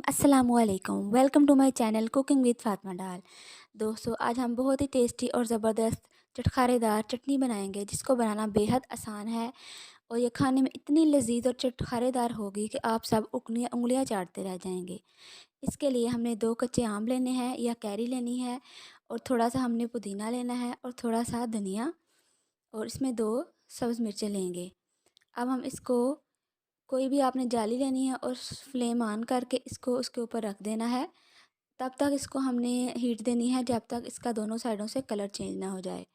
अस्सलामुअलैकुम। Welcome to my channel cooking with Fatima डाल। दोस्तों, आज हम बहुत ही टेस्टी और ज़बरदस्त चटखारेदार चटनी बनाएंगे जिसको बनाना बेहद आसान है और ये खाने में इतनी लजीज और चटखारेदार होगी कि आप सब उंगलियां उंगलियां चाटते रह जाएंगे। इसके लिए हमने 2 कच्चे आम लेने हैं या कैरी लेनी है और थोड़ा सा हमने पुदीना लेना है और थोड़ा सा धनिया और इसमें 2 सब्ज़ मिर्चें लेंगे। अब हम इसको कोई भी आपने जाली लेनी है और फ्लेम ऑन करके इसको उसके ऊपर रख देना है। तब तक इसको हमने हीट देनी है जब तक इसका दोनों साइडों से कलर चेंज ना हो जाए।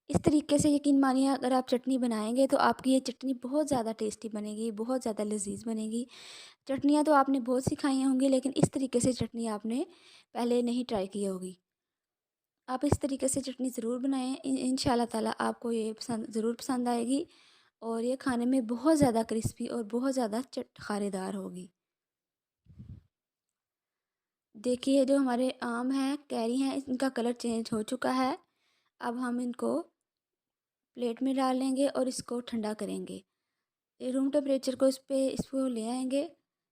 इस तरीके से यकीन मानिए अगर आप चटनी बनाएंगे तो आपकी ये चटनी बहुत ज़्यादा टेस्टी बनेगी, बहुत ज़्यादा लजीज बनेगी। चटनियाँ तो आपने बहुत सी खाई होंगी लेकिन इस तरीके से चटनी आपने पहले नहीं ट्राई की होगी। आप इस तरीके से चटनी ज़रूर बनाएं, इंशाल्लाह ताला आपको ये ज़रूर पसंद आएगी और ये खाने में बहुत ज़्यादा क्रिस्पी और बहुत ज़्यादा चटखारेदार होगी। देखिए जो हमारे आम हैं, कैरी हैं, इनका कलर चेंज हो चुका है। अब हम इनको प्लेट में डाल लेंगे और इसको ठंडा करेंगे। ये रूम टेम्परेचर को इसको ले आएंगे।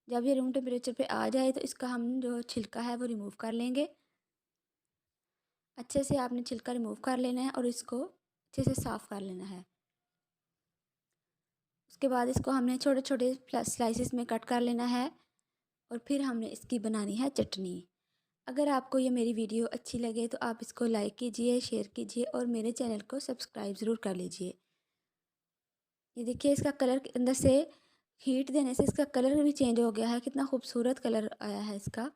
जब ये रूम टेम्परेचर पे आ जाए तो इसका हम जो छिलका है वो रिमूव कर लेंगे। अच्छे से आपने छिलका रिमूव कर लेना है और इसको अच्छे से साफ़ कर लेना है। उसके बाद इसको हमने छोटे छोटे स्लाइसेस में कट कर लेना है और फिर हमने इसकी बनानी है चटनी। अगर आपको ये मेरी वीडियो अच्छी लगे तो आप इसको लाइक कीजिए, शेयर कीजिए और मेरे चैनल को सब्सक्राइब ज़रूर कर लीजिए। ये देखिए इसका कलर अंदर से हीट देने से इसका कलर भी चेंज हो गया है, कितना खूबसूरत कलर आया है इसका।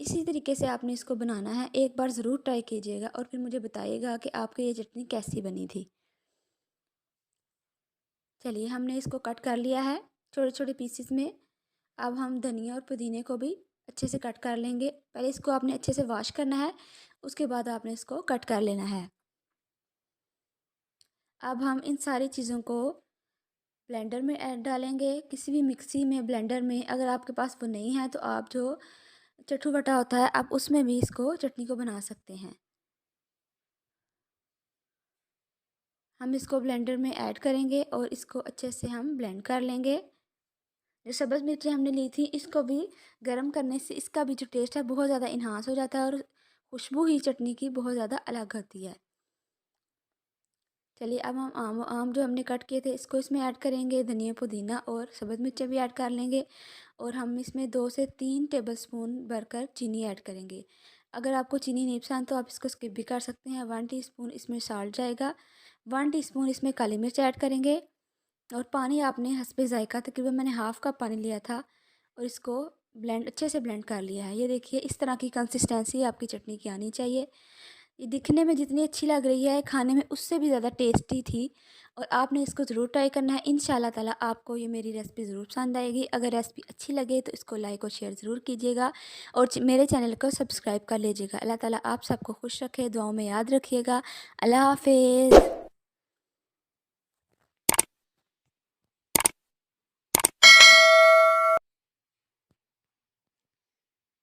इसी तरीके से आपने इसको बनाना है। एक बार ज़रूर ट्राई कीजिएगा और फिर मुझे बताइएगा कि आपकी ये चटनी कैसी बनी थी। चलिए हमने इसको कट कर लिया है छोटे छोटे पीसेस में। अब हम धनिया और पुदीने को भी अच्छे से कट कर लेंगे। पहले इसको आपने अच्छे से वॉश करना है, उसके बाद आपने इसको कट कर लेना है। अब हम इन सारी चीज़ों को ब्लेंडर में ऐड डालेंगे, किसी भी मिक्सी में, ब्लेंडर में। अगर आपके पास वो नहीं है तो आप जो चटुवटा होता है आप उसमें भी इसको चटनी को बना सकते हैं। हम इसको ब्लेंडर में ऐड करेंगे और इसको अच्छे से हम ब्लेंड कर लेंगे। जो सब्ज़ मिर्ची हमने ली थी इसको भी गर्म करने से इसका भी जो टेस्ट है बहुत ज़्यादा इन्हांस हो जाता है और खुशबू ही चटनी की बहुत ज़्यादा अलग होती है। चलिए अब हम आम आम जो हमने कट किए थे इसको इसमें ऐड करेंगे, धनिया पुदीना और सब्ज़ मिर्चें भी ऐड कर लेंगे और हम इसमें 2 से 3 टेबलस्पून भरकर चीनी ऐड करेंगे। अगर आपको चीनी नहीं पसंद तो आप इसको स्किप भी कर सकते हैं। 1 टीस्पून इसमें साल्ट जाएगा, 1 टीस्पून इसमें काली मिर्च ऐड करेंगे और पानी आपने हस्बे ज़ायक़ा, तकरीबन मैंने हाफ़ कप पानी लिया था और इसको अच्छे से ब्लेंड कर लिया है। ये देखिए इस तरह की कंसिस्टेंसी आपकी चटनी की आनी चाहिए। ये दिखने में जितनी अच्छी लग रही है खाने में उससे भी ज़्यादा टेस्टी थी और आपने इसको ज़रूर ट्राई करना है। इंशाल्लाह ताला आपको ये मेरी रेसिपी ज़रूर पसंद आएगी। अगर रेसिपी अच्छी लगे तो इसको लाइक और शेयर ज़रूर कीजिएगा और मेरे चैनल को सब्सक्राइब कर लीजिएगा। अल्लाह ताला आप सबको खुश रखे, दुआओं में याद रखिएगा। अल्लाह हाफ़िज़।